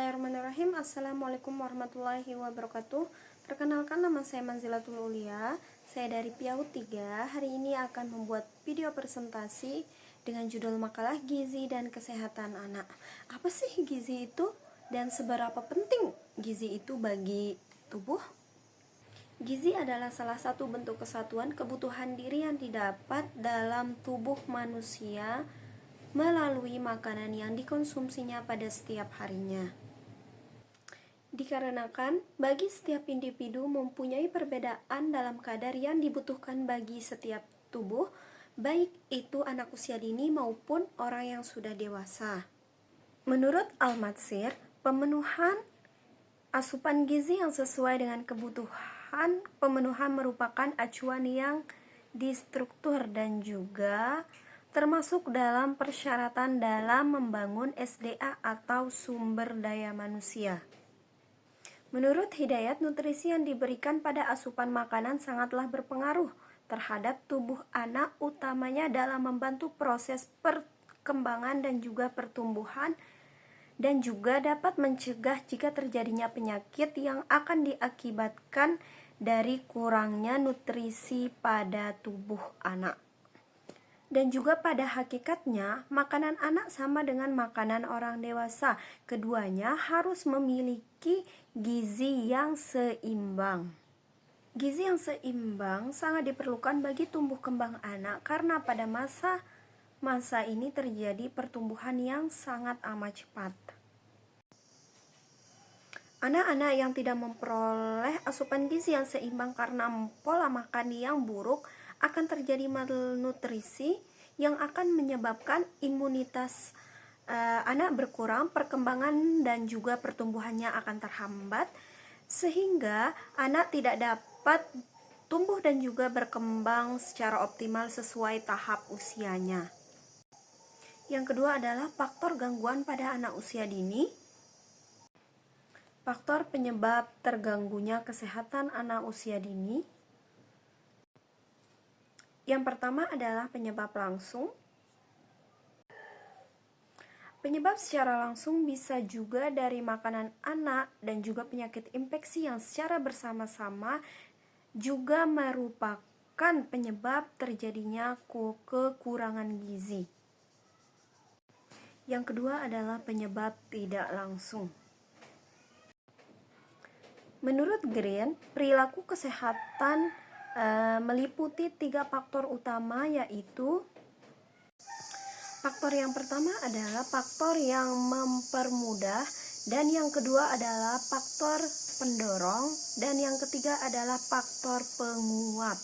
Bismillahirrahmanirrahim. Assalamualaikum warahmatullahi wabarakatuh. Perkenalkan, nama saya Manzilatul Ulia. Saya dari PIAU 3. Hari ini akan membuat video presentasi dengan judul makalah gizi dan kesehatan anak. Apa sih gizi itu dan seberapa penting gizi itu bagi tubuh? Gizi adalah salah satu bentuk kesatuan kebutuhan diri yang didapat dalam tubuh manusia melalui makanan yang dikonsumsinya pada setiap harinya. Dikarenakan bagi setiap individu mempunyai perbedaan dalam kadar yang dibutuhkan bagi setiap tubuh, baik itu anak usia dini maupun orang yang sudah dewasa. Menurut Al-Matsir, pemenuhan asupan gizi yang sesuai dengan kebutuhan pemenuhan merupakan acuan yang distruktur dan juga termasuk dalam persyaratan dalam membangun SDA atau sumber daya manusia. Menurut Hidayat, nutrisi yang diberikan pada asupan makanan sangatlah berpengaruh terhadap tubuh anak, utamanya dalam membantu proses perkembangan dan juga pertumbuhan, dan juga dapat mencegah jika terjadinya penyakit yang akan diakibatkan dari kurangnya nutrisi pada tubuh anak. Dan juga pada hakikatnya, makanan anak sama dengan makanan orang dewasa. Keduanya harus memiliki gizi yang seimbang. Gizi yang seimbang sangat diperlukan bagi tumbuh kembang anak karena pada masa ini terjadi pertumbuhan yang sangat amat cepat. Anak-anak yang tidak memperoleh asupan gizi yang seimbang karena pola makan yang buruk akan terjadi malnutrisi yang akan menyebabkan imunitas anak berkurang, perkembangan dan juga pertumbuhannya akan terhambat, sehingga anak tidak dapat tumbuh dan juga berkembang secara optimal sesuai tahap usianya. Yang kedua adalah faktor gangguan pada anak usia dini. Faktor penyebab terganggunya kesehatan anak usia dini. Yang pertama adalah penyebab langsung. Penyebab secara langsung bisa juga dari makanan anak dan juga penyakit infeksi yang secara bersama-sama juga merupakan penyebab terjadinya kekurangan gizi. Yang kedua adalah penyebab tidak langsung. Menurut Green, perilaku kesehatan meliputi 3 faktor utama, yaitu faktor yang pertama adalah faktor yang mempermudah, dan yang kedua adalah faktor pendorong, dan yang ketiga adalah faktor penguat.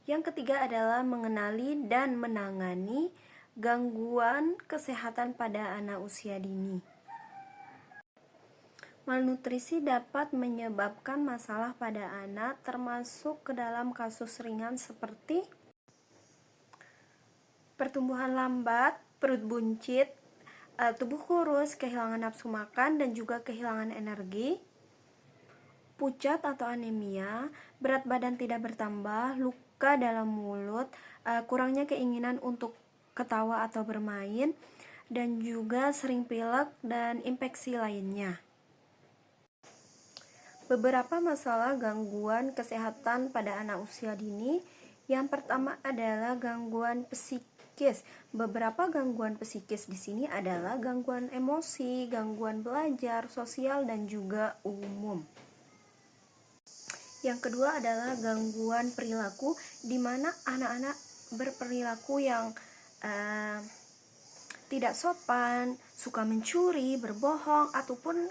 Yang ketiga adalah mengenali dan menangani gangguan kesehatan pada anak usia dini. Malnutrisi dapat menyebabkan masalah pada anak, termasuk ke dalam kasus ringan seperti pertumbuhan lambat, perut buncit, tubuh kurus, kehilangan nafsu makan dan juga kehilangan energi, pucat atau anemia, berat badan tidak bertambah, luka dalam mulut, kurangnya keinginan untuk ketawa atau bermain, dan juga sering pilek dan infeksi lainnya. Beberapa masalah gangguan kesehatan pada anak usia dini. Yang pertama adalah gangguan psikis. Beberapa gangguan psikis di sini adalah gangguan emosi, gangguan belajar, sosial, dan juga umum. Yang kedua adalah gangguan perilaku, di mana anak-anak berperilaku yang tidak sopan, suka mencuri, berbohong, ataupun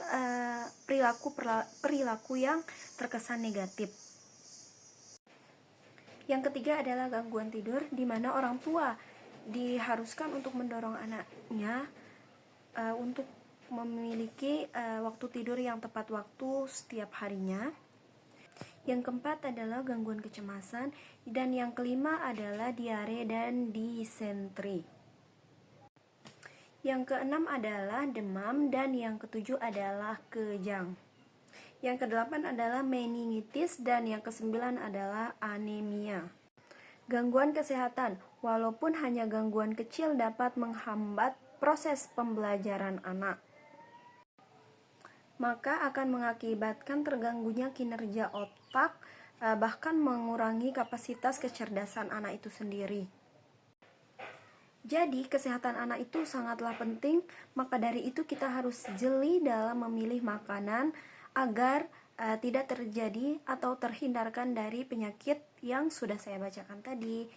perilaku yang terkesan negatif. Yang ketiga adalah gangguan tidur, di mana orang tua diharuskan untuk mendorong anaknya untuk memiliki waktu tidur yang tepat waktu setiap harinya. Yang keempat adalah gangguan kecemasan, dan yang kelima adalah diare dan disentri. Yang keenam adalah demam, dan yang ketujuh adalah kejang. Yang kedelapan adalah meningitis, dan yang kesembilan adalah anemia. Gangguan kesehatan, walaupun hanya gangguan kecil, dapat menghambat proses pembelajaran anak, maka akan mengakibatkan terganggunya kinerja otak, bahkan mengurangi kapasitas kecerdasan anak itu sendiri. Jadi, kesehatan anak itu sangatlah penting, maka dari itu kita harus jeli dalam memilih makanan agar tidak terjadi atau terhindarkan dari penyakit yang sudah saya bacakan tadi.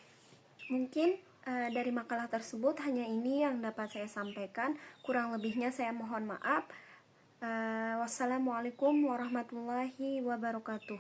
Mungkin dari makalah tersebut hanya ini yang dapat saya sampaikan, kurang lebihnya saya mohon maaf. Wassalamualaikum warahmatullahi wabarakatuh.